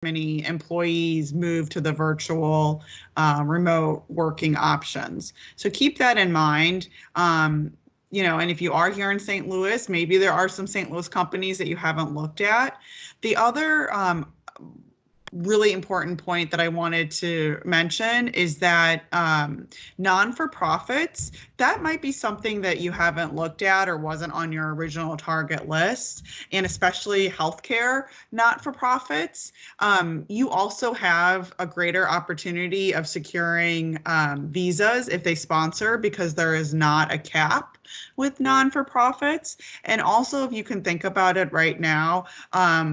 many employees move to the virtual remote working options. So keep that in mind. And if you are here in St. Louis, maybe there are some St. Louis companies that you haven't looked at. The other really important point that I wanted to mention is that non-for-profits, that might be something that you haven't looked at or wasn't on your original target list, and especially healthcare not-for-profits. You also have a greater opportunity of securing visas if they sponsor, because there is not a cap with non-for-profits. And also, if you can think about it right now,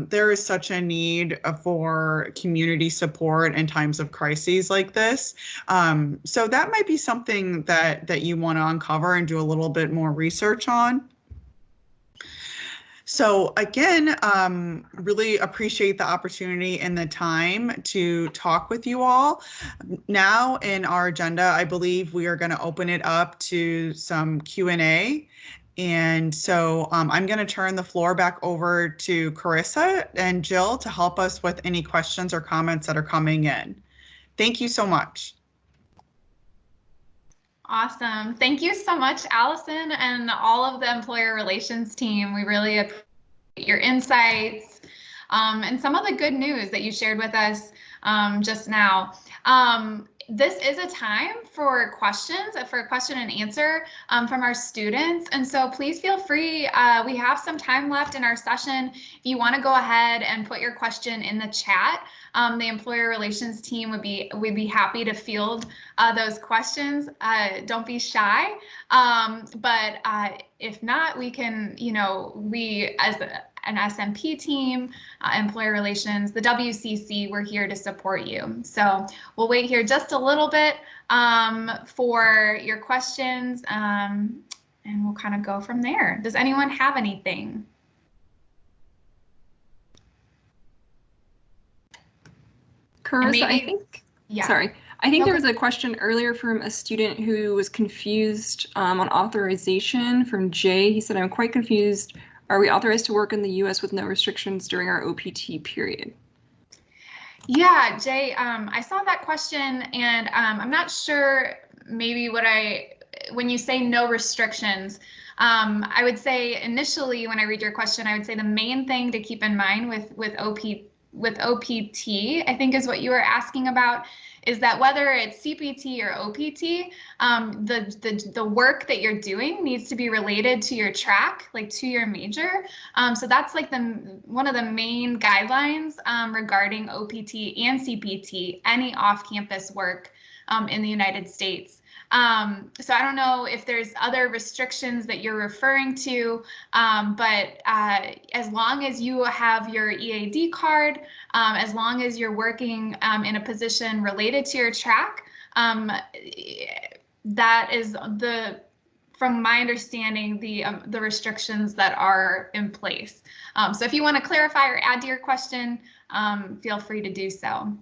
there is such a need for community support in times of crises like this. So that might be something that you want to uncover and do a little bit more research on. So again, really appreciate the opportunity and the time to talk with you all. Now in our agenda, I believe we are going to open it up to some Q&A. And so I'm going to turn the floor back over to Carissa and Jill to help us with any questions or comments that are coming in. Thank you so much. Awesome. Thank you so much, Allison, and all of the employer relations team. We really appreciate your insights and some of the good news that you shared with us just now. This is a time for questions, for a question and answer from our students. And so please feel free. We have some time left in our session. If you want to go ahead and put your question in the chat, the employer relations team would be happy to field those questions. Don't be shy. But if not, we can, we as an SMP team, employer relations, the WCC, we're here to support you. So we'll wait here just a little bit for your questions, and we'll kind of go from there. Does anyone have anything? Carissa, I think, yeah. Sorry, I think there was a question earlier from a student who was confused on authorization from Jay. He said, I'm quite confused. Are we authorized to work in the U.S. with no restrictions during our OPT period? Yeah, Jay, I saw that question, and I'm not sure maybe when you say no restrictions, I would say initially when I read your question, I would say the main thing to keep in mind with OPT, I think is what you were asking about, is that whether it's CPT or OPT, the work that you're doing needs to be related to your track, like to your major. So that's like one of the main guidelines regarding OPT and CPT, any off-campus work in the United States. So I don't know if there's other restrictions that you're referring to, but as long as you have your EAD card, as long as you're working in a position related to your track, that is from my understanding, the restrictions that are in place. So if you want to clarify or add to your question, feel free to do so.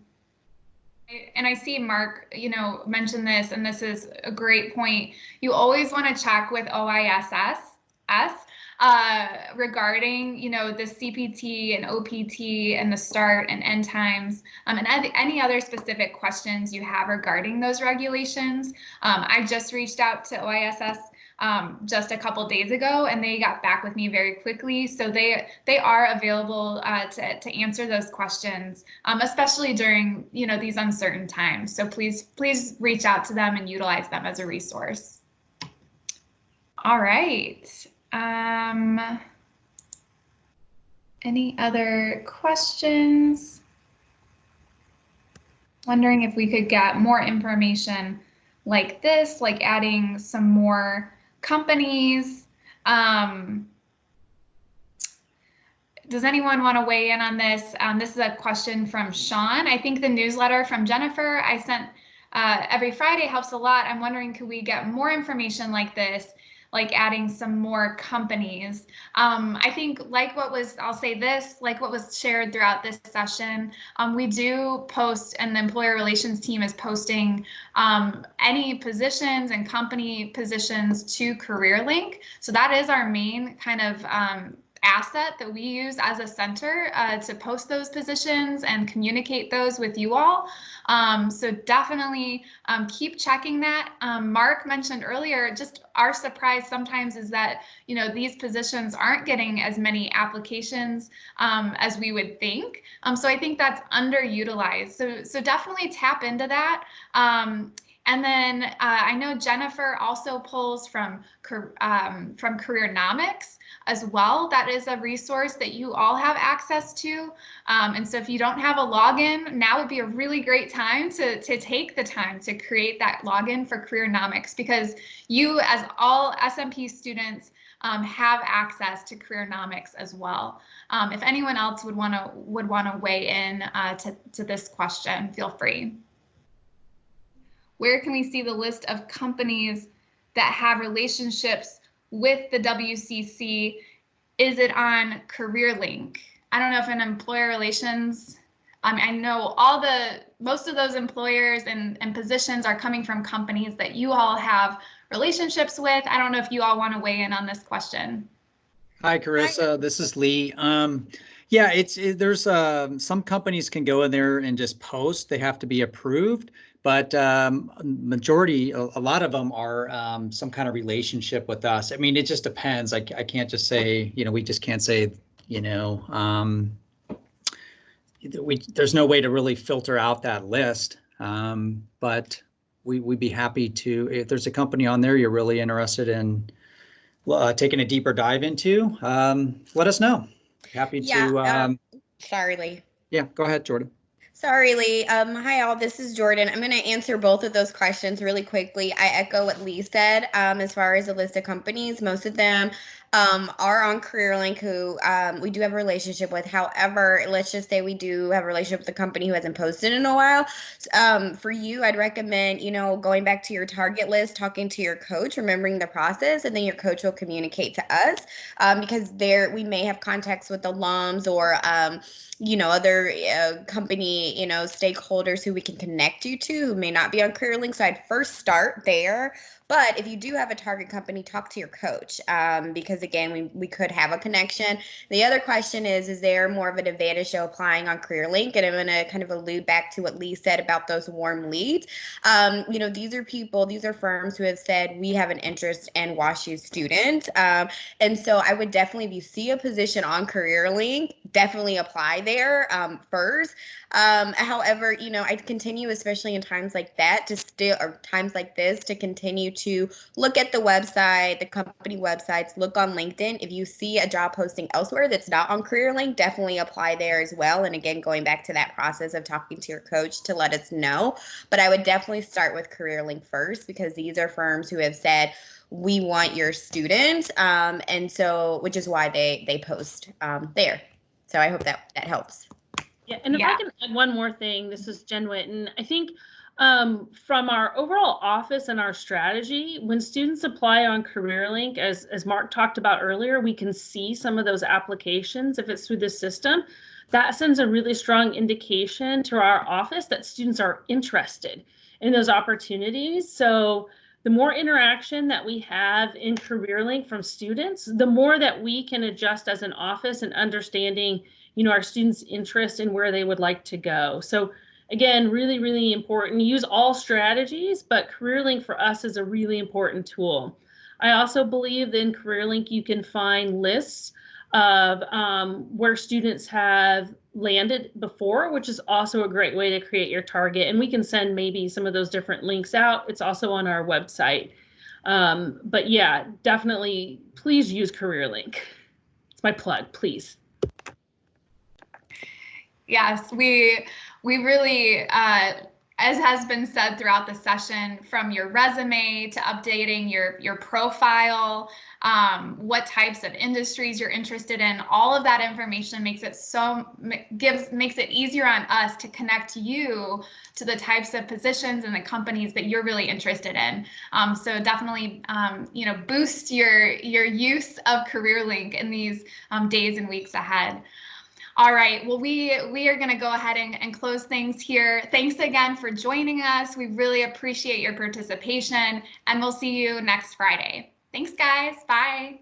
And I see Mark, mention this, and this is a great point. You always want to check with OISS regarding, the CPT and OPT and the start and end times, and any other specific questions you have regarding those regulations. I just reached out to OISS just a couple days ago, and they got back with me very quickly. So they are available to answer those questions, especially during these uncertain times. So please reach out to them and utilize them as a resource. All right. Any other questions? Wondering if we could get more information like this, like adding some more companies. Does anyone want to weigh in on this? This is a question from Sean. I think the newsletter from Jennifer I sent every Friday helps a lot. I'm wondering, could we get more information like this, like adding some more companies? I think I'll say this, like what was shared throughout this session, we do post, and the employer relations team is posting any positions and company positions to CareerLink. So that is our main kind of asset that we use as a center to post those positions and communicate those with you all. So definitely keep checking that. Mark mentioned earlier, just our surprise sometimes is that, you know, these positions aren't getting as many applications as we would think. So I think that's underutilized. So definitely tap into that. And then I know Jennifer also pulls from Careernomics as well. That is a resource that you all have access to. And so if you don't have a login, now would be a really great time to take the time to create that login for Careernomics, because you, as all SMP students, have access to Careernomics as well. If anyone else would want to weigh in to this question, feel free. Where can we see the list of companies that have relationships with the WCC? Is it on CareerLink? I don't know if in employer relations, I know most of those employers and positions are coming from companies that you all have relationships with. I don't know if you all want to weigh in on this question. Hi, Carissa. This is Lee. Yeah, there's some companies can go in there and just post. They have to be approved, but majority, a lot of them are some kind of relationship with us. I mean, it just depends. I can't just say, you know, we just can't say, you know, there's no way to really filter out that list. But we'd be happy to, if there's a company on there you're really interested in taking a deeper dive into, let us know. Happy to. Sorry, Lee. Yeah, go ahead, Jordan. Sorry, Lee. Hi, all. This is Jordan. I'm going to answer both of those questions really quickly. I echo what Lee said. As far as a list of companies, most of them are on CareerLink, who we do have a relationship with. However, let's just say we do have a relationship with a company who hasn't posted in a while. For you, I'd recommend, you know, going back to your target list, talking to your coach, remembering the process, and then your coach will communicate to us, because we may have contacts with alums or you know, other company, you know, stakeholders who we can connect you to who may not be on CareerLink. So I'd first start there. But if you do have a target company, talk to your coach, because again, we could have a connection. The other question is there more of an advantage to applying on CareerLink? And I'm going to kind of allude back to what Lee said about those warm leads. You know, these are firms who have said, we have an interest in WashU students. And so I would definitely, if you see a position on CareerLink, definitely apply there first. However, you know, I'd continue, especially in times like that, times like this, to continue to look at the website, the company websites, look on LinkedIn. If you see a job posting elsewhere that's not on CareerLink, definitely apply there as well. And again, going back to that process of talking to your coach to let us know. But I would definitely start with CareerLink first, because these are firms who have said, we want your student, and so, which is why they post there. So I hope that helps. Yeah, and if I can add one more thing, this is Jen Witten. I think from our overall office and our strategy, when students apply on CareerLink, as Mark talked about earlier, we can see some of those applications if it's through the system. That sends a really strong indication to our office that students are interested in those opportunities. So the more interaction that we have in CareerLink from students, the more that we can adjust as an office and understanding, you know, our students' interest in where they would like to go. So again, really, really important. Use all strategies, but CareerLink for us is a really important tool. I also believe that in CareerLink you can find lists of where students have landed before, which is also a great way to create your target. And we can send maybe some of those different links out. It's also on our website. But yeah, definitely, please use CareerLink. It's my plug, please. Yes, we really, as has been said throughout the session, from your resume to updating your profile, what types of industries you're interested in, all of that information makes it easier on us to connect you to the types of positions and the companies that you're really interested in. So definitely, you know, boost your use of CareerLink in these days and weeks ahead. All right, well, we are going to go ahead and close things here. Thanks again for joining us. We really appreciate your participation, and we'll see you next Friday. Thanks, guys. Bye.